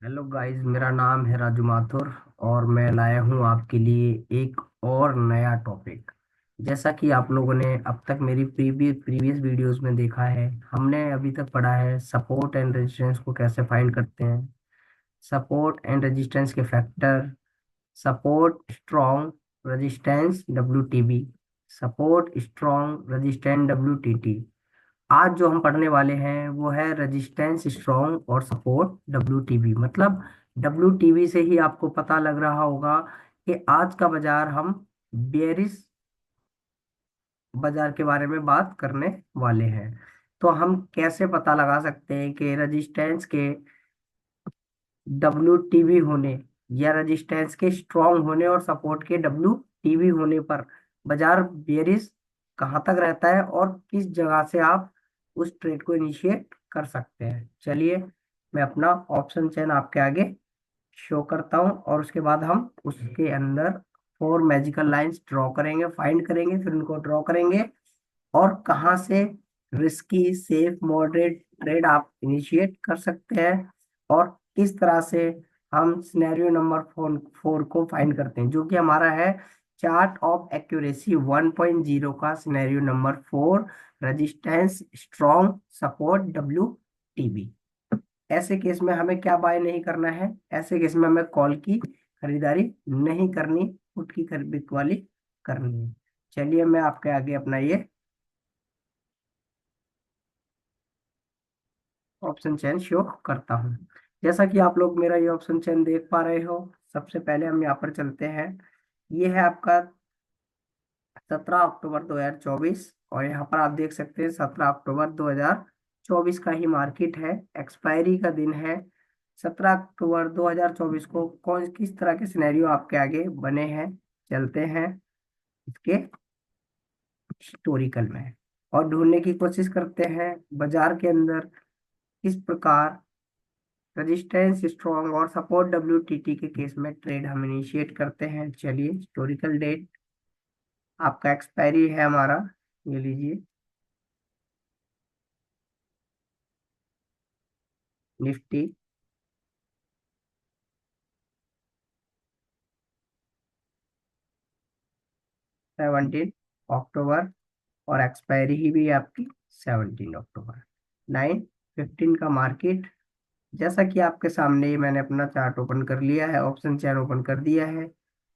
Hello guys, मेरा नाम है राजू माथुर और मैं लाया हूँ आपके लिए एक और नया टॉपिक। जैसा कि आप लोगों ने अब तक मेरी प्रीवियस वीडियोस में देखा है, हमने अभी तक पढ़ा है सपोर्ट एंड रेजिस्टेंस को कैसे फाइंड करते हैं, सपोर्ट एंड रेजिस्टेंस के factor, support strong resistance WTB, support strong resistance WTT। आज जो हम पढ़ने वाले हैं वो है रेजिस्टेंस स्ट्रॉन्ग और सपोर्ट WTB। मतलब WTB से ही आपको पता लग रहा होगा कि आज का बाजार हम बेरिश बाजार के बारे में बात करने वाले हैं। तो हम कैसे पता लगा सकते हैं कि रेजिस्टेंस के WTB होने या रेजिस्टेंस के स्ट्रॉन्ग होने और सपोर्ट के WTB होने पर बाजार बेरिश कहाँ तक रहता है और किस जगह से आप उस ट्रेड को इनिशिएट कर सकते हैं। चलिए, मैं अपना ऑप्शन चेन आपके आगे शो करता हूँ और उसके बाद हम उसके अंदर 4 मैजिकल लाइंस ड्रॉ करेंगे, फाइंड करेंगे, फिर उनको ड्रॉ करेंगे और कहाँ से रिस्की सेफ मॉडरेट ट्रेड आप इनिशिएट कर सकते हैं और किस तरह से हम सिनेरियो नंबर 4 को फाइंड करते हैं, जो कि हमारा है चार्ट ऑफ एक्यूरेसी 1.0 का scenario number 4, resistance strong support WTB। ऐसे केस में हमें क्या बाय नहीं करना है, ऐसे केस में हमें कॉल की खरीदारी नहीं करनी, पुट की खरीद वाली करनी है। चलिए, मैं आपके आगे अपना ये ऑप्शन चेन शो करता हूँ। जैसा कि आप लोग मेरा ये ऑप्शन चेन देख पा रहे हो, सबसे पहले हम यहाँ पर चलते हैं। ये है आपका 17 अक्टूबर 2024 और यहाँ पर आप देख सकते हैं 17 अक्टूबर 2024 का ही मार्केट है, एक्सपायरी का दिन है। 17 अक्टूबर 2024 को कौन किस तरह के सिनेरियो आपके आगे बने हैं, चलते हैं इसके हिस्टोरिकल में और ढूंढने की कोशिश करते हैं बाजार के अंदर किस प्रकार रेजिस्टेंस स्ट्रॉन्ग और सपोर्ट WTT के केस में ट्रेड हम इनिशिएट करते हैं। चलिए, हिस्टोरिकल डेट आपका एक्सपायरी है हमारा, ये लीजिए निफ्टी 17 अक्टूबर और एक्सपायरी ही भी है आपकी 17 अक्टूबर। 9:15 का मार्केट। जैसा कि आपके सामने ही मैंने अपना चार्ट ओपन कर लिया है, ऑप्शन चेन ओपन कर दिया है।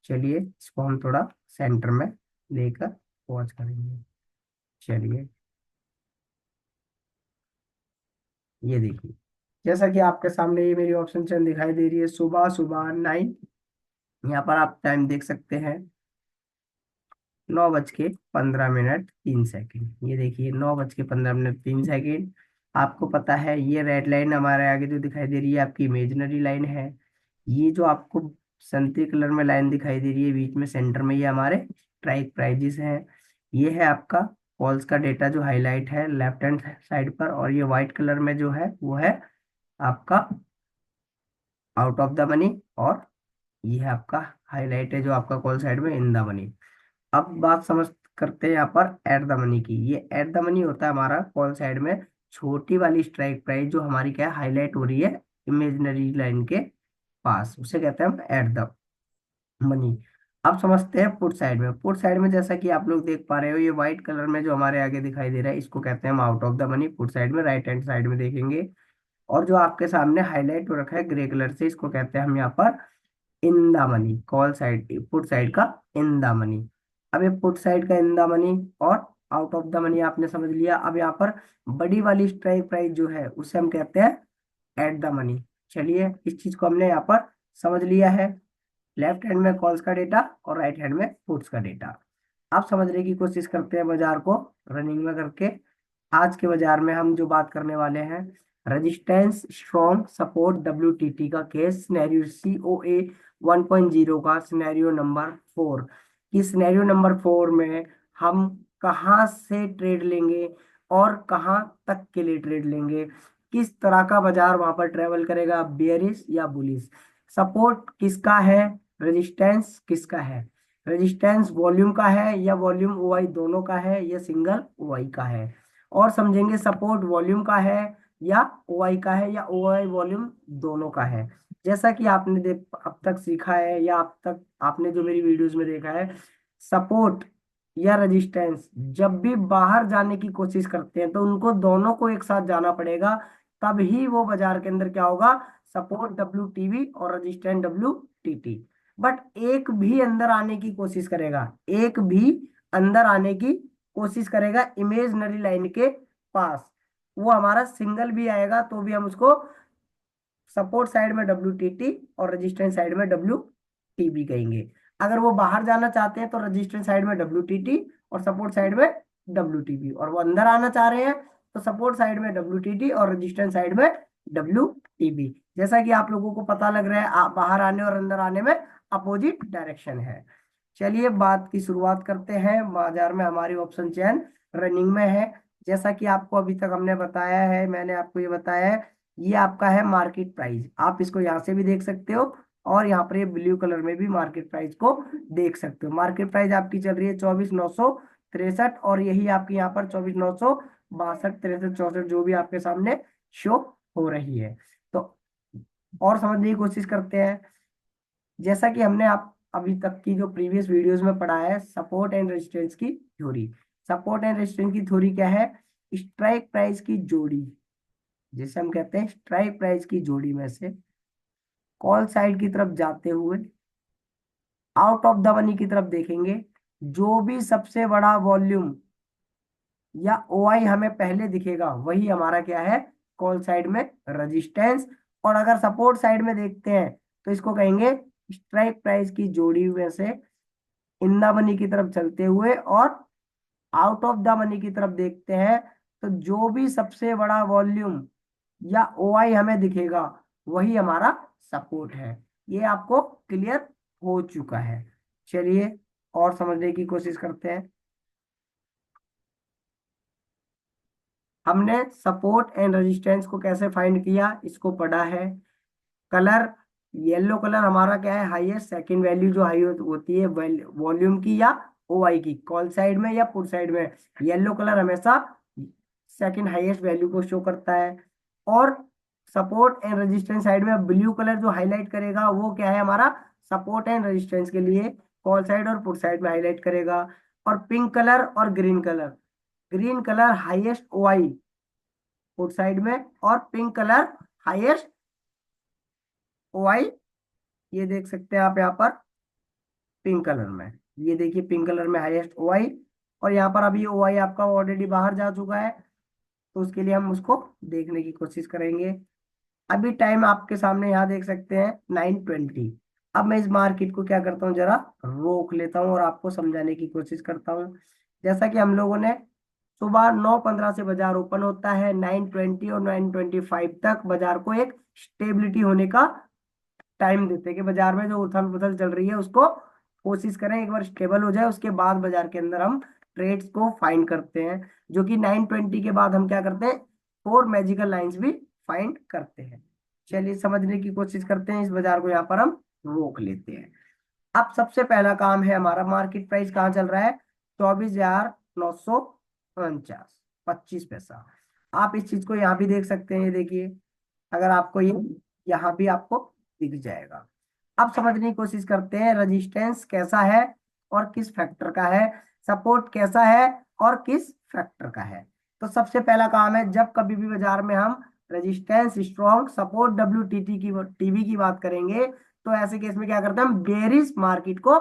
चलिए, इसको हम थोड़ा सेंटर में लेकर वॉच करेंगे। चलिए, ये देखिए, जैसा कि आपके सामने ये मेरी ऑप्शन चेन दिखाई दे रही है, सुबह सुबह 9, यहाँ पर आप टाइम देख सकते हैं 9:15 3 सेकंड। ये देखिए 9:15 3 सेकंड। आपको पता है ये रेड लाइन हमारे आगे जो दिखाई दे रही है आपकी इमेजिनरी लाइन है। ये जो आपको संतरी कलर में लाइन दिखाई दे रही है बीच में सेंटर में, ये हमारे स्ट्राइक प्राइजेस हैं। ये है आपका कॉल्स का डेटा जो हाईलाइट है लेफ्ट हैंड साइड पर, और ये व्हाइट कलर में जो है वो है आपका आउट ऑफ द मनी, और ये है आपका हाईलाइट है जो आपका कॉल साइड में इन द मनी। अब बात समझ करते हैं यहाँ पर एट द मनी की। ये एट द मनी होता है हमारा कॉल साइड में छोटी वाली स्ट्राइक प्राइस जो हमारी क्या हाईलाइट हो रही है इमेजिनरी लाइन के पास, उसे कहते हैं हम एट द मनी। अब समझते हैं पुट साइड में। पुट साइड में जैसा कि आप लोग देख पा रहे हो ये व्हाइट कलर में जो हमारे आगे दिखाई दे रहा है इसको कहते हैं हम out of the money. Put side में राइट हैंड साइड में देखेंगे, और जो आपके सामने हाईलाइट हो रखा है ग्रे कलर से इसको कहते हैं हम यहाँ पर in the money. Call side put side का इन द मनी। अब ये पुट साइड का इन द मनी और आउट ऑफ द मनी आपने समझ लिया। अब यहाँ पर बड़ी वाली स्ट्राइक प्राइस जो है उसे हम कहते हैं एट द मनी। चलिए, इस चीज को हमने यहाँ पर समझ लिया है। लेफ्ट हैंड में कॉल्स का डेटा और राइट हैंड में पुट्स का डेटा। आप समझने की कोशिश करते हैं बाजार को रनिंग में करके। आज के बाजार में हम जो बात करने वाले हैं रेजिस्टेंस स्ट्रॉन्ग सपोर्ट WTT का केस सिनेरियो COA 1.0 का सिनेरियो नंबर 4 की सिनेरियो नंबर 4 में हम कहाँ से ट्रेड लेंगे और कहाँ तक के लिए ट्रेड लेंगे, किस तरह का बाजार वहां पर ट्रेवल करेगा, बेयरिश या बुलिश, सपोर्ट किसका है, रेजिस्टेंस किसका है, रेजिस्टेंस वॉल्यूम का है या वॉल्यूम OI दोनों का है या सिंगल OI का है, और समझेंगे सपोर्ट वॉल्यूम का है या OI का है या OI वॉल्यूम दोनों का है। जैसा कि आपने अब तक सीखा है या अब तक आपने जो मेरी वीडियोस में देखा है, सपोर्ट या रेजिस्टेंस जब भी बाहर जाने की कोशिश करते हैं तो उनको दोनों को एक साथ जाना पड़ेगा, तब ही वो बाजार के अंदर क्या होगा, सपोर्ट WTV और रेजिस्टेंस WTT। बट एक भी अंदर आने की कोशिश करेगा, एक भी अंदर आने की कोशिश करेगा इमेजनरी लाइन के पास, वो हमारा सिंगल भी आएगा तो भी हम उसको सपोर्ट साइड में WTT और रेजिस्टेंस साइड में WTB कहेंगे। अगर वो बाहर जाना चाहते हैं तो रेजिस्टेंस साइड में WTT और सपोर्ट साइड में WTB, और वो अंदर आना चाह रहे हैं तो सपोर्ट साइड में WTT और रेजिस्टेंस साइड में WTB। जैसा कि आप लोगों को पता लग रहा है, बाहर आने और अंदर आने में अपोजिट डायरेक्शन है। चलिए बात की शुरुआत करते हैं। बाजार में हमारी ऑप्शन चेन रनिंग में है। जैसा कि आपको अभी तक हमने बताया है, मैंने आपको ये बताया है, ये आपका है मार्केट प्राइस। आप इसको यहाँ से भी देख सकते हो और यहाँ पर ये ब्लू कलर में भी मार्केट प्राइस को देख सकते हो। मार्केट प्राइस आपकी चल रही है 24,963, और यही आपकी यहाँ पर 24,962, 63, 64 जो भी आपके सामने शो हो रही है। तो और समझने की कोशिश करते हैं। जैसा कि हमने आप अभी तक की जो प्रीवियस वीडियोस में पढ़ा है, सपोर्ट एंड रेजिस्टेंस की थ्योरी। सपोर्ट एंड रेजिस्टेंस की थ्योरी क्या है, स्ट्राइक प्राइस की जोड़ी, जिसे हम कहते हैं स्ट्राइक प्राइस की जोड़ी में से कॉल साइड की तरफ जाते हुए आउट ऑफ द मनी की तरफ देखेंगे, जो भी सबसे बड़ा वॉल्यूम या OI हमें पहले दिखेगा वही हमारा क्या है, कॉल साइड में रेजिस्टेंस। और अगर सपोर्ट साइड में देखते हैं तो इसको कहेंगे स्ट्राइक प्राइस की जोड़ी में से इन द मनी की तरफ चलते हुए और आउट ऑफ द मनी की तरफ देखते हैं, तो जो भी सबसे बड़ा वॉल्यूम या OI हमें दिखेगा वही हमारा सपोर्ट है। ये आपको क्लियर हो चुका है। चलिए और समझने की कोशिश करते हैं। हमने सपोर्ट एंड रेजिस्टेंस को कैसे फाइंड किया, इसको पढ़ा है। कलर, येलो कलर हमारा क्या है, हाईएस्ट सेकंड वैल्यू जो हाई होती है वॉल्यूम की या OI की, कॉल साइड में या पुट साइड में येलो कलर हमेशा सेकंड हाईएस्ट वैल्यू को शो करता है। और सपोर्ट एंड रेजिस्टेंस साइड में ब्लू कलर जो हाईलाइट करेगा वो क्या है हमारा, सपोर्ट एंड रेजिस्टेंस के लिए कॉल साइड और पुट साइड में हाईलाइट करेगा। और पिंक कलर और green colour, green colour highest OI put side में, और पिंक कलर हाईएस्ट OI, ये देख सकते हैं आप यहाँ पर पिंक कलर में, ये देखिए पिंक कलर में हाईएस्ट OI। और यहाँ पर अभी OI आपका ऑलरेडी बाहर जा चुका है, तो उसके लिए हम उसको देखने की कोशिश करेंगे। अभी टाइम आपके सामने यहाँ देख सकते हैं 9:20। अब मैं इस मार्केट को क्या करता हूँ, जरा रोक लेता हूँ और आपको समझाने की कोशिश करता हूँ। जैसा कि हम लोगों ने सुबह 9:15 से बाजार ओपन होता है, 9:20 और 9:25 तक बाजार को एक स्टेबिलिटी होने का टाइम देते हैं कि बाजार में जो उथल पुथल चल रही है उसको कोशिश करें एक बार स्टेबल हो जाए, उसके बाद बाजार के अंदर हम ट्रेड्स को फाइंड करते हैं। जो कि 9:20 के बाद हम क्या करते हैं, 4 मैजिकल लाइंस भी फाइंड करते हैं। चलिए समझने की कोशिश करते हैं, इस बाजार को यहाँ पर हम रोक लेते हैं। अब सबसे पहला काम है हमारा, मार्केट प्राइस कहाँ चल रहा है, 24,949, 25 पैसा। आप इस चीज को यहाँ भी देख सकते हैं, ये देखिए, अगर आपको ये यहाँ भी आपको दिख जाएगा। अब समझने की कोशिश करते हैं रेजिस्टेंस कैसा है और किस फैक्टर का है, सपोर्ट कैसा है और किस फैक्टर का है। तो सबसे पहला काम है, जब कभी भी बाजार में हम रेजिस्टेंस स्ट्रॉन्ग सपोर्ट WTT की टीवी की बात करेंगे, तो ऐसे केस में क्या करते हैं, हम बेरिश मार्केट को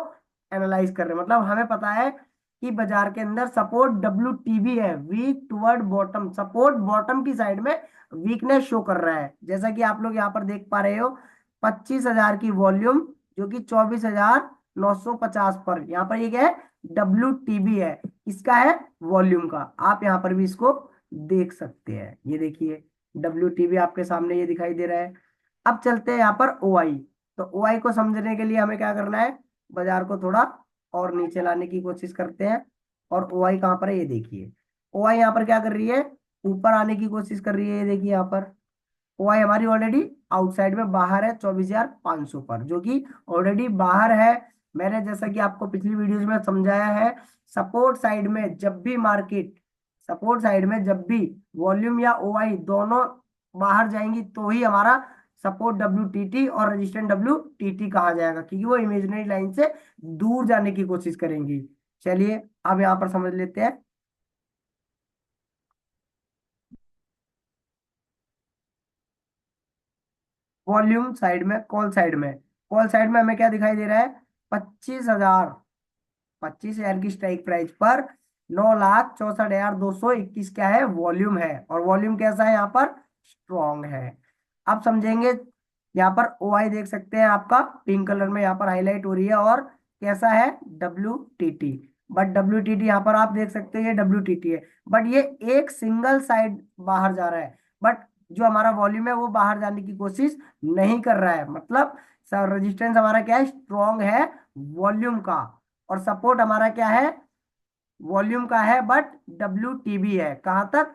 एनालाइज कर रहे हैं। मतलब हमें पता है कि बाजार के अंदर सपोर्ट WTB है, weak toward bottom, support bottom की साइड में वीकनेस शो कर रहा है। जैसा कि आप लोग यहाँ पर देख पा रहे हो, 25,000 की वॉल्यूम जो कि 24,950 पर, यहाँ पर ये क्या है, WTB है, इसका है वॉल्यूम का। आप यहाँ पर भी इसको देख सकते हैं, ये देखिए WTB आपके सामने ये दिखाई दे रहा है। अब चलते हैं यहाँ पर OI। तो OI को समझने के लिए हमें क्या करना है, बाजार को थोड़ा और नीचे लाने की कोशिश करते हैं। और OI कहाँ पर है, ये देखिए OI यहाँ पर क्या कर रही है, ऊपर आने की कोशिश कर रही है। ये देखिए यहाँ पर OI हमारी ऑलरेडी आउटसाइड में बाहर है 24,500 पर, जो कि ऑलरेडी बाहर है। मैंने जैसा कि आपको पिछली वीडियोस में समझाया है, सपोर्ट साइड में जब भी मार्केट, सपोर्ट साइड में जब भी वॉल्यूम या OI दोनों बाहर जाएंगी तो ही हमारा सपोर्ट WTT और रेजिस्टेंस WTT कहा जाएगा, क्योंकि वो इमेजिनरी लाइन से दूर जाने की कोशिश करेंगी। चलिए अब यहाँ पर समझ लेते हैं। वॉल्यूम साइड में, कॉल साइड में हमें क्या दिखाई दे रहा है? 25,000, 25,000 की स्ट्राइक प्राइस पर 9,64,221 क्या है? वॉल्यूम है। और वॉल्यूम कैसा है यहाँ पर? स्ट्रॉन्ग है। अब समझेंगे। यहाँ पर OI देख सकते हैं, आपका पिंक कलर में यहाँ पर हाईलाइट हो रही है। और कैसा है? WTT। बट WTT यहाँ पर आप देख सकते हैं, ये WTT है, बट ये एक सिंगल साइड बाहर जा रहा है। बट जो हमारा वॉल्यूम है वो बाहर जाने की कोशिश नहीं कर रहा है। मतलब रेजिस्टेंस हमारा क्या है? स्ट्रॉन्ग है वॉल्यूम का। और सपोर्ट हमारा क्या है? वॉल्यूम का है, बट WTB है। कहाँ तक?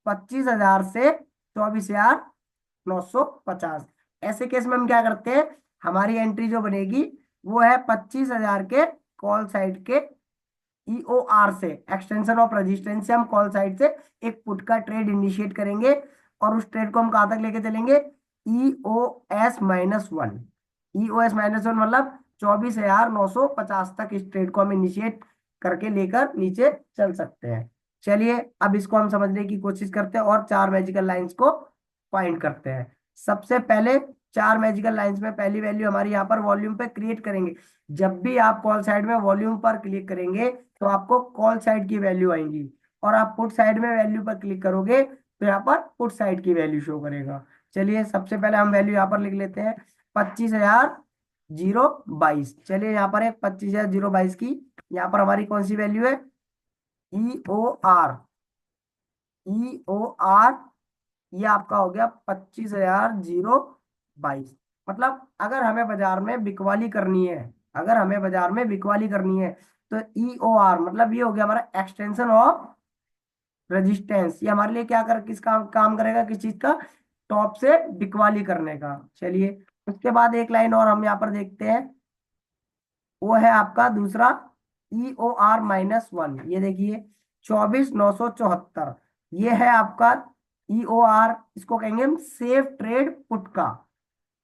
25,000 से 24,950। ऐसे केस में हम क्या करते हैं? हमारी एंट्री जो बनेगी वो है 25,000 के कॉल साइड के EOR से, एक्सटेंशन ऑफ रेजिस्टेंस से हम कॉल साइड से एक पुट का ट्रेड इनिशिएट करेंगे। और उस ट्रेड को हम कहाँ तक लेके चलेंगे? EOS-1। EOS-1 मतलब 24,950 तक इस ट्रेड को हम इनिशिएट करके लेकर नीचे चल सकते हैं। चलिए अब इसको हम समझने की कोशिश करते हैं और चार मैजिकल लाइंस को फाइंड करते हैं। सबसे पहले चार मैजिकल लाइंस में पहली वैल्यू हमारी यहाँ पर वॉल्यूम पे क्रिएट करेंगे। जब भी आप कॉल साइड में वॉल्यूम पर क्लिक करेंगे तो आपको कॉल साइड की वैल्यू आएंगी। और आप पुट साइड में वैल्यू पर क्लिक करोगे तो यहाँ पर पुट साइड की वैल्यू शो करेगा। चलिए सबसे पहले हम वैल्यू यहाँ पर लिख लेते हैं, 25,022। चलिए यहाँ पर एक 25,022 की यहाँ पर हमारी कौन सी वैल्यू है? EOR। EOR ये आपका हो गया 25,022। मतलब अगर हमें बाजार में बिकवाली करनी है, अगर हमें बाजार में बिकवाली करनी है तो EOR मतलब ये हो गया हमारा एक्सटेंशन ऑफ रेजिस्टेंस। ये हमारे लिए क्या कर किस काम करेगा? किस चीज का? टॉप से बिकवाली करने का। चलिए उसके बाद एक लाइन और हम यहाँ पर देखते हैं, वो है आपका दूसरा EOR-1। ये देखिए 24,974, ये है आपका EOR। इसको कहेंगे हम सेफ ट्रेड पुट का।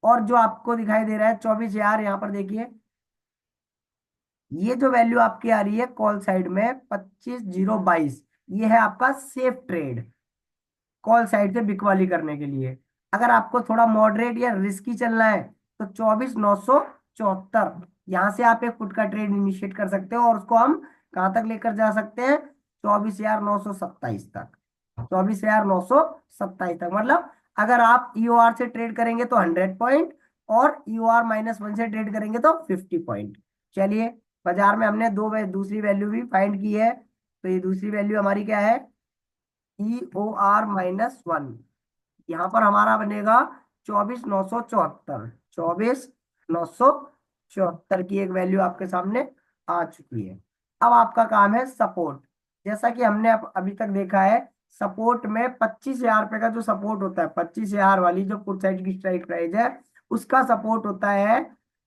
और जो आपको दिखाई दे रहा है 24,000, यहाँ पर देखिए ये जो वैल्यू आपकी आ रही है कॉल साइड में 25,022, ये है आपका सेफ ट्रेड कॉल साइड से बिकवाली करने के लिए। अगर आपको थोड़ा मॉडरेट या रिस्की चलना है तो 24,974, यहाँ से आप एक पुट का ट्रेड इनिशिएट कर सकते हो। और उसको हम कहाँ तक लेकर जा सकते हैं? 24,927 तक। 24,927 तक मतलब अगर आप EOR से ट्रेड करेंगे तो 100 पॉइंट, और EOR-1 से ट्रेड करेंगे तो 50 पॉइंट। चलिए बाजार में हमने दूसरी वैल्यू भी फाइंड की है। तो ये दूसरी वैल्यू हमारी क्या है? EOR-1। यहाँ पर हमारा बनेगा 24,974। 24,974 की एक वैल्यू आपके सामने आ चुकी है। अब आपका काम है सपोर्ट। जैसा कि हमने अभी तक देखा है, सपोर्ट में 25,000 रुपए का जो सपोर्ट होता है, 25,000 वाली जो पुट साइड की स्ट्राइक प्राइस है, उसका सपोर्ट होता है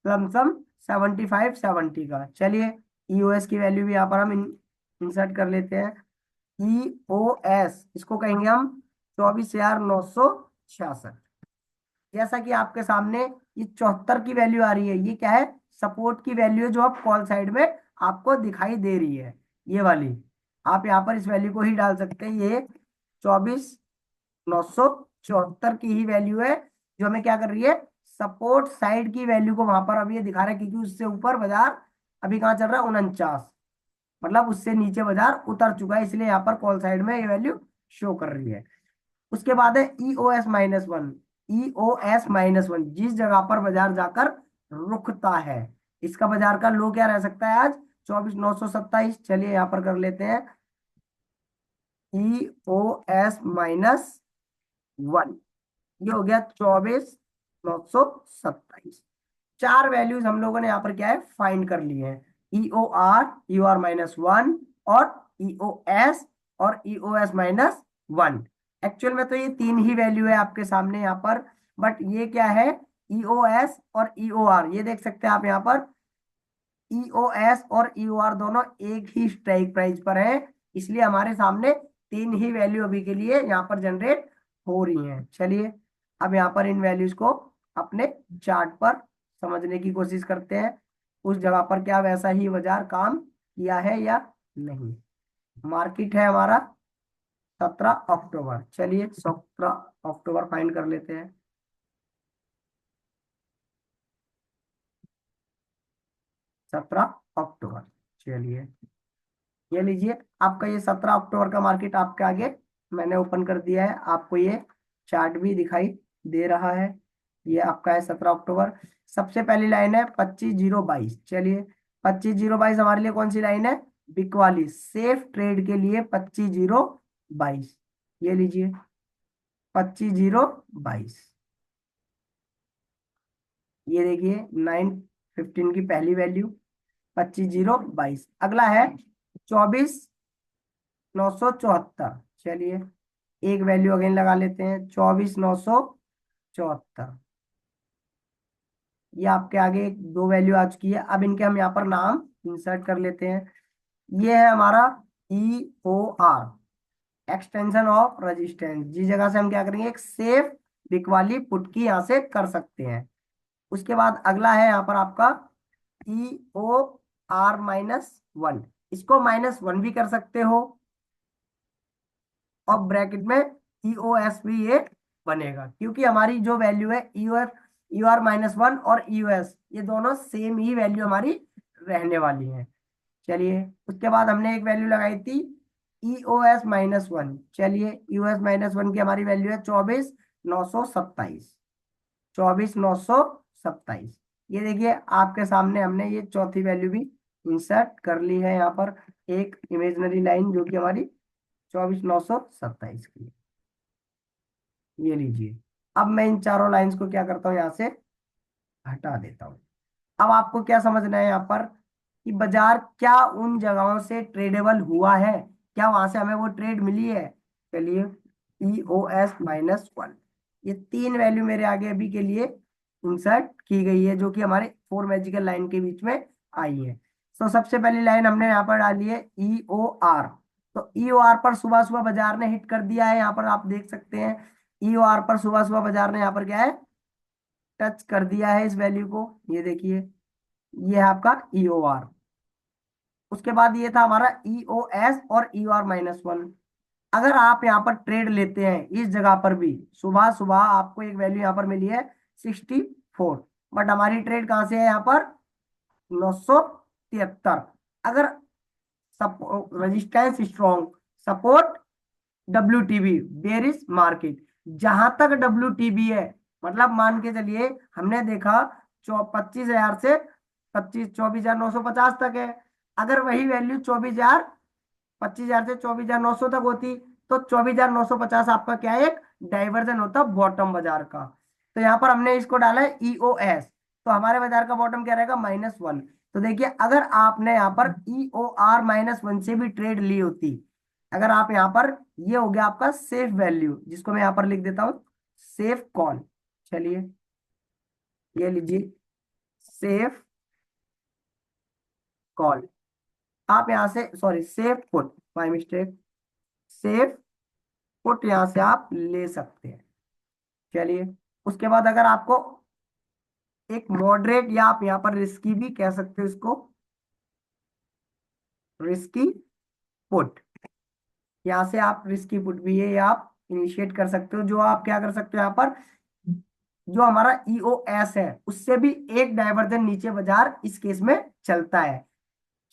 लमसम 75-70 का। चलिए EOS की वैल्यू भी यहाँ पर हम इंसर्ट कर लेते हैं। EOS इसको कहेंगे हम 24,966। जैसा कि आपके सामने ये 74 की वैल्यू आ रही है, ये क्या है? सपोर्ट की वैल्यू है जो आप कॉल साइड में आपको दिखाई दे रही है, ये वाली। आप यहाँ पर इस वैल्यू को ही डाल सकते हैं। ये 24,974 की ही वैल्यू है जो हमें क्या कर रही है? सपोर्ट साइड की वैल्यू को वहां पर अभी ये दिखा रहा है, क्योंकि उससे ऊपर बाजार अभी कहाँ चल रहा है? 49। मतलब उससे नीचे बाजार उतर चुका है, इसलिए यहाँ पर कॉल साइड में ये वैल्यू शो कर रही है। उसके बाद है EOS-1। EOS-1 जिस जगह पर बाजार जाकर रुकता है, इसका बाजार का लो क्या रह सकता है आज? 24,927। चलिए यहाँ पर कर लेते हैं EOS-1, ये हो गया 24,927। चार वैल्यूज हम लोगों ने यहाँ पर क्या है? फाइंड कर ली है। EOR, EOR-1 और EOS और EOS-1। एक्चुअल में तो ये तीन ही वैल्यू है आपके सामने यहाँ पर, बट ये क्या है? EOS और EOR, ये देख सकते हैं आप यहाँ पर। EOS और EOR दोनों एक ही स्ट्राइक प्राइस पर है, इसलिए हमारे सामने तीन ही वैल्यू अभी के लिए यहाँ पर जनरेट हो रही हैं। चलिए अब यहाँ पर इन वैल्यूज को अपने चार्ट पर समझने की कोशिश करते हैं उस जगह पर क्या वैसा ही बाजार काम किया है या नहीं। मार्केट है हमारा 17 अक्टूबर, चलिए 17 अक्टूबर फाइंड कर लेते हैं। 17 अक्टूबर, चलिए ये लीजिए आपका ये 17 अक्टूबर का मार्केट आपके आगे मैंने ओपन कर दिया है, आपको ये चार्ट भी दिखाई दे रहा है। ये आपका है 17 अक्टूबर। सबसे पहली लाइन है 25,022, चलिए 25,022 हमारे लिए कौन सी लाइन है? बिक वाली, सेफ ट्रेड के लिए 25,022। ये लीजिए 25,022। ये देखिए 9:15 की पहली वैल्यू 25,022। अगला है 24,974, चलिए एक वैल्यू अगेन लगा लेते हैं 24,974। ये आपके आगे दो वैल्यू आ चुकी है। अब इनके हम यहाँ पर नाम इंसर्ट कर लेते हैं। ये है हमारा EOR, एक्सटेंशन ऑफ रेजिस्टेंस। जिस जगह से हम क्या करेंगे, एक सेफ बिक वाली पुट की यहाँ से कर सकते हैं। उसके बाद अगला है यहाँ पर आपका EOR-1, इसको -1 भी कर सकते हो और ब्रैकेट में EOS भी ये बनेगा, क्योंकि हमारी जो वैल्यू है EOR-1 और EOS ये दोनों सेम ही वैल्यू हमारी रहने वाली है। चलिए उसके बाद हमने एक वैल्यू लगाई थी EOS-1, चलिए EOS-1 की हमारी वैल्यू है 24,927। 24,927, ये देखिए आपके सामने हमने ये चौथी वैल्यू भी इंसर्ट कर ली है यहाँ पर, एक इमेजनरी लाइन जो कि हमारी 24,927 की है। ये लीजिए, अब मैं इन चारों लाइंस को क्या करता हूँ, यहाँ से हटा देता हूँ। अब आपको क्या समझना है यहाँ पर कि बाजार क्या उन जगहों से ट्रेडेबल हुआ है, क्या वहां से हमें वो ट्रेड मिली है। चलिए EOS-1, ये तीन वैल्यू मेरे आगे अभी के लिए इंसर्ट की गई है जो कि हमारे फोर मैजिकल लाइन के बीच में आई है। तो सबसे पहली लाइन हमने यहाँ पर डाली है EOR। तो EOR पर सुबह सुबह बाजार ने हिट कर दिया है, यहाँ पर आप देख सकते हैं EOR पर सुबह सुबह बाजार ने यहाँ पर क्या है, टच कर दिया है इस वैल्यू को। ये देखिए ये है आपका EOR। उसके बाद ये था हमारा EOS और EOR-1। अगर आप यहाँ पर ट्रेड लेते हैं इस जगह पर भी, सुबह सुबह आपको एक वैल्यू यहाँ पर मिली है 64, बट हमारी ट्रेड कहाँ से है यहाँ पर 973। अगर resistance strong, support WTB, bearish market, जहां तक WTB है, मतलब मान के चलिए हमने देखा 25,000 से 24,950 तक है। अगर वही वैल्यू 25,000 से 24,900 तक होती तो 24,950 आपका क्या है, एक डाइवर्जन होता बॉटम बाजार का। तो यहाँ पर हमने इसको डाला है EOS, तो हमारे बाजार का बॉटम क्या रहेगा, -1। तो देखिए अगर आपने यहाँ पर EOR-1 से भी ट्रेड ली होती, अगर आप यहाँ पर, ये हो गया आपका सेफ वैल्यू जिसको मैं यहाँ पर लिख देता हूँ सेफ कॉल। चलिए ये लीजिए सेफ कॉल, आप यहाँ से, sorry safe put, my mistake, safe put यहाँ से आप ले सकते हैं। चलिए उसके बाद अगर आपको एक मॉडरेट, या आप यहाँ पर रिस्की भी कह सकते हो इसको, रिस्की पुट, यहाँ से आप रिस्की पुट भी ये आप इनिशिएट कर सकते हो। जो आप क्या कर सकते हो यहाँ पर, जो हमारा EOS है उससे भी एक डाइवर्जन नीचे बाजार इस केस में चलता है।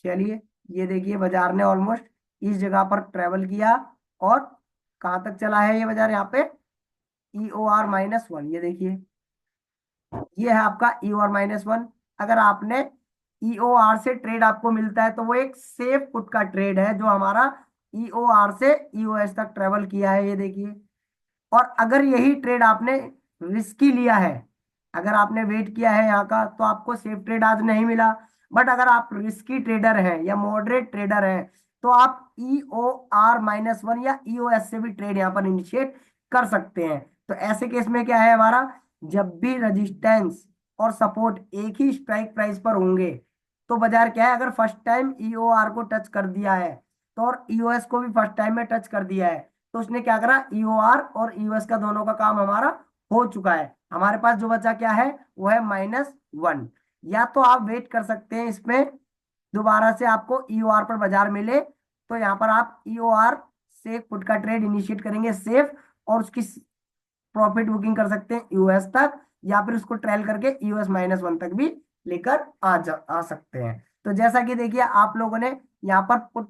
चलिए ये देखिए बाजार ने ऑलमोस्ट इस जगह पर ट्रेवल किया और कहाँ तक चला है ये बाजार, यहाँ पे EOR-1, ये देखिए ये है आपका EOR-1। अगर आपने EOR से ट्रेड आपको मिलता है तो वो एक सेफ पुट का ट्रेड है जो हमारा EOR से EOS तक ट्रेवल किया है, ये देखिए। और अगर यही ट्रेड आपने रिस्की लिया है, अगर आपने वेट किया है यहाँ का, तो आपको सेफ ट्रेड आज नहीं मिला। बट अगर आप रिस्की ट्रेडर हैं या मॉडरेट ट्रेडर हैं तो आप EOR-1 या EOS से भी ट्रेड यहाँ पर इनिशिएट कर सकते हैं। तो ऐसे केस में क्या है हमारा, जब भी रेजिस्टेंस और सपोर्ट एक ही स्ट्राइक प्राइस पर होंगे तो बाजार क्या है, अगर फर्स्ट टाइम EOR को टच कर दिया है तो, और EOS को भी फर्स्ट टाइम में टच कर दिया है, तो उसने क्या करा, EOR और EOS का दोनों का काम हमारा हो चुका है। हमारे पास जो बचा क्या है, वो है -1। या तो आप वेट कर सकते हैं इसमें, दोबारा से आपको ईओआर पर बाजार मिले तो यहाँ पर आप ईओआर से पुट का ट्रेड इनिशिएट करेंगे सेफ, और उसकी प्रॉफिट बुकिंग कर सकते हैं यूएस तक, या फिर उसको ट्रेल करके यूएस -1 तक भी लेकर आ सकते हैं। तो जैसा कि देखिए आप लोगों ने यहाँ पर पुट,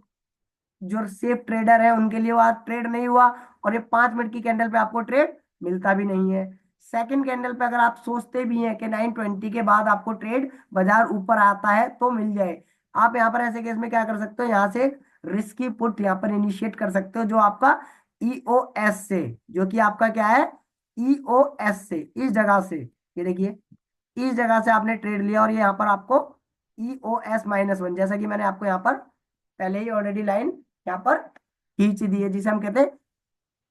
जो सेफ ट्रेडर है उनके लिए वह ट्रेड नहीं हुआ, और ये 5 मिनट की कैंडल पे आपको ट्रेड मिलता भी नहीं है। सेकंड कैंडल पे अगर आप सोचते भी हैं कि 9:20 के बाद आपको ट्रेड बाजार ऊपर आता है तो मिल जाए, आप यहाँ पर ऐसे केस में क्या कर सकते हो, यहाँ से रिस्की पुट यहाँ पर इनिशिएट कर सकते हो, जो आपका ईओएस से, जो कि आपका क्या है, ईओएस से, इस जगह से, ये देखिए इस जगह से आपने ट्रेड लिया, और ये यहाँ पर आपको ईओएस -1, जैसा कि मैंने आपको यहाँ पर पहले ही ऑलरेडी लाइन यहाँ पर खींच दी है, जिसे हम कहते हैं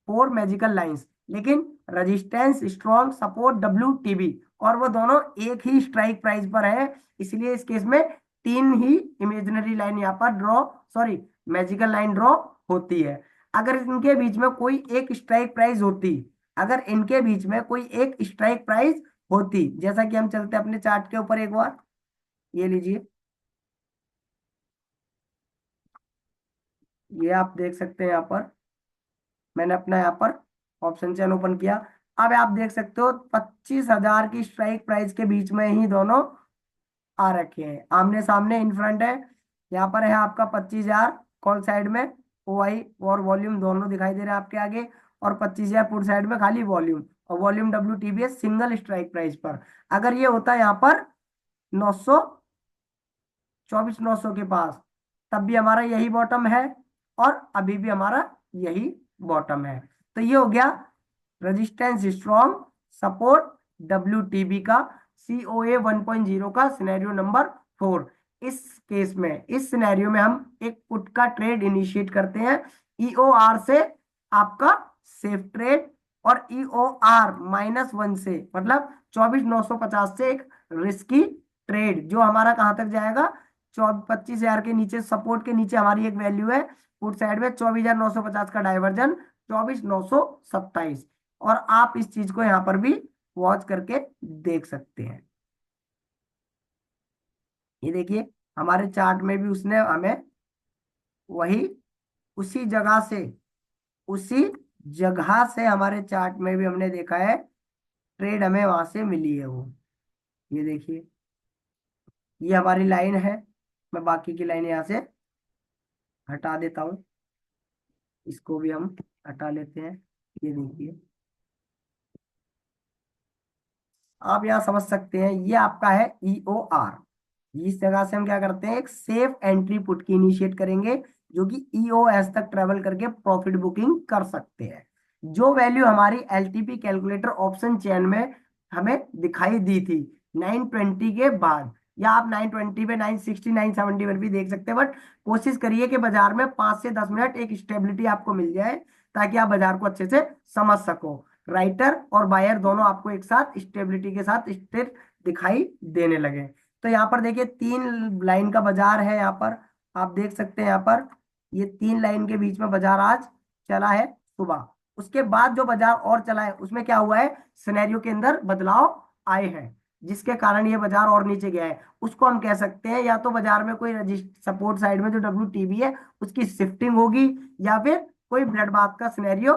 4 मैजिकल लाइंस। लेकिन रेजिस्टेंस, स्ट्रॉन्ग, सपोर्ट, WTB, और वो दोनों एक ही स्ट्राइक प्राइस पर है, इसलिए इस केस में 3 ही इमेजिनरी लाइन यहाँ पर draw, sorry magical line draw होती है। अगर इनके बीच में कोई एक स्ट्राइक प्राइस होती, अगर इनके बीच में कोई एक स्ट्राइक प्राइस होती, जैसा कि हम चलते हैं अपने चार्ट के ऊपर एक बार, ये लीजिए, ये आप देख सकते हैं यहाँ पर मैंने अपना यहाँ पर ऑप्शन चेन ओपन किया। अब आप देख सकते हो 25,000 की स्ट्राइक प्राइस के बीच में ही दोनों आ रखे हैं, आमने सामने इन फ्रंट है। यहाँ पर है आपका 25,000 कॉल साइड में, OI और वॉल्यूम दोनों दिखाई दे रहे हैं आपके आगे, और 25,000 पुट साइड में खाली वॉल्यूम, और volume WTB single strike price पर। अगर ये होता है यहाँ पर 900, 24,900 के पास, तब भी हमारा यही बॉटम है, और अभी भी हमारा यही बॉटम है। तो ये हो गया रेजिस्टेंस स्ट्रॉन्ग, सपोर्ट, WTB का, COA 1.0 का सिनेरियो नंबर 4। इस केस में, इस सिनेरियो में हम एक पुट का ट्रेड इनिशिएट करते हैं EOR से, आपका सेफ ट्रेड, और EOR -1 से, मतलब 24,950 से एक रिस्की ट्रेड, जो हमारा कहां तक जाएगा, 25,000 के नीचे, सपोर्ट के नीचे हमारी एक वैल्यू है पुट साइड में 24,950 का डाइवर्जन 24,927। और आप इस चीज को यहाँ पर भी वॉच करके देख सकते हैं। ये देखिए हमारे चार्ट में भी उसने हमें वही, उसी जगह से, उसी जगह से हमारे चार्ट में भी हमने देखा है ट्रेड हमें वहां से मिली है वो। ये देखिए ये हमारी लाइन है, मैं बाकी की लाइन यहाँ से हटा देता हूँ, इसको भी हम हटा लेते हैं। ये देखिए आप यहाँ समझ सकते हैं, ये आपका है EOR। इस जगह से हम क्या करते हैं, एक सेफ एंट्री पुट की इनिशिएट करेंगे, जो कि EOS तक ट्रेवल करके प्रॉफिट बुकिंग कर सकते हैं। जो वैल्यू हमारी LTP कैलकुलेटर ऑप्शन चेन में हमें दिखाई दी थी 9:20 के बाद, या आप 9:20 पे 9:60, 9:70 पर भी देख सकते हैं, बट कोशिश करिए कि बाजार में 5 से 10 मिनट एक स्टेबिलिटी आपको मिल जाए, ताकि आप बाजार को अच्छे से समझ सको। राइटर और बायर दोनों आपको एक साथ स्टेबिलिटी के साथ स्थिर दिखाई देने लगे। तो यहाँ पर देखिए 3 लाइन का बाजार है, यहाँ पर आप देख सकते हैं, यहाँ पर ये 3 लाइन के बीच में बाजार आज चला है सुबह। उसके बाद जो बाजार और चला है उसमें क्या हुआ है, सिनेरियो के अंदर बदलाव आए हैं, जिसके कारण ये बाजार और नीचे गया है। उसको हम कह सकते हैं या तो बाजार में कोई सपोर्ट साइड में जो WTB है उसकी शिफ्टिंग होगी, या फिर कोई ब्लड बाथ का सिनेरियो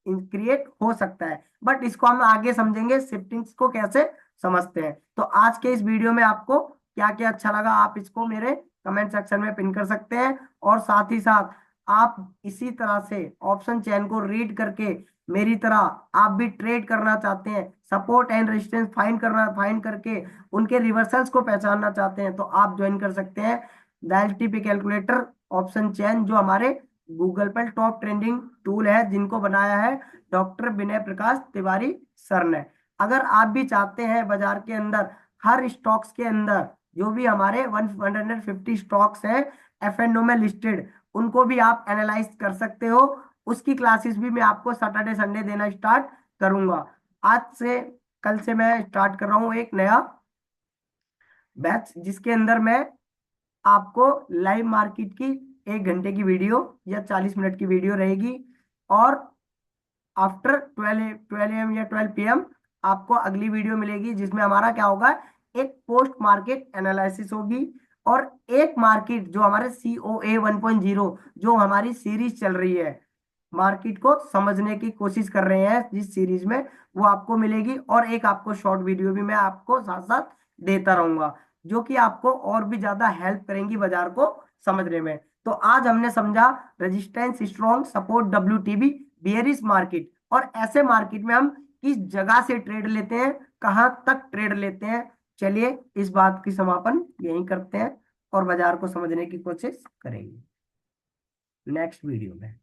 क्रिएट हो सकता है। बट इसको हम आगे समझेंगे, शिफ्टिंग्स को कैसे समझते हैं। तो आज के इस वीडियो में आपको क्या क्या अच्छा लगा, आप इसको मेरे कमेंट सेक्शन में पिन कर सकते हैं, और साथ ही साथ आप इसी तरह से ऑप्शन चेन को रीड करके मेरी तरह आप भी ट्रेड करना चाहते हैं, सपोर्ट एंड रेजिस्टेंस फाइंड करके उनके रिवर्सल्स को पहचानना चाहते हैं, तो आप ज्वाइन कर सकते हैं the LTP calculator option chain, जो हमारे गूगल पर टॉप ट्रेंडिंग टूल है, जिनको बनाया है डॉक्टर विनय प्रकाश तिवारी सर ने। अगर आप भी चाहते हैं बाजार के अंदर हर स्टॉक्स के अंदर, जो भी हमारे 150 स्टॉक्स हैं FNO में लिस्टेड, उनको भी आप एनालाइज कर सकते हो। उसकी क्लासेस भी मैं आपको सैटरडे संडे देना स्टार्ट करूंगा। आज से, कल से मैं स्टार्ट कर रहा हूँ एक नया बैच, जिसके अंदर मैं आपको लाइव मार्केट की 1 घंटे की वीडियो या 40 मिनट की वीडियो रहेगी, और आफ्टर 12 AM या 12 PM आपको अगली वीडियो मिलेगी जिसमें हमारा क्या होगा, एक पोस्ट मार्केट एनालिसिस होगी, और एक मार्केट जो हमारे COA 1.0 जो हमारी सीरीज चल रही है, मार्केट को समझने की कोशिश कर रहे हैं जिस सीरीज में, वो आपको मिलेगी। और एक आपको शॉर्ट वीडियो भी मैं आपको साथ साथ देता रहूंगा, जो कि आपको और भी ज्यादा हेल्प करेंगी बाजार को समझने में। तो आज हमने समझा resistance strong, support WTB, bearish market, और ऐसे मार्केट में हम किस जगह से ट्रेड लेते हैं, कहां तक ट्रेड लेते हैं। चलिए इस बात की समापन यहीं करते हैं और बाजार को समझने की कोशिश करेंगे नेक्स्ट वीडियो में।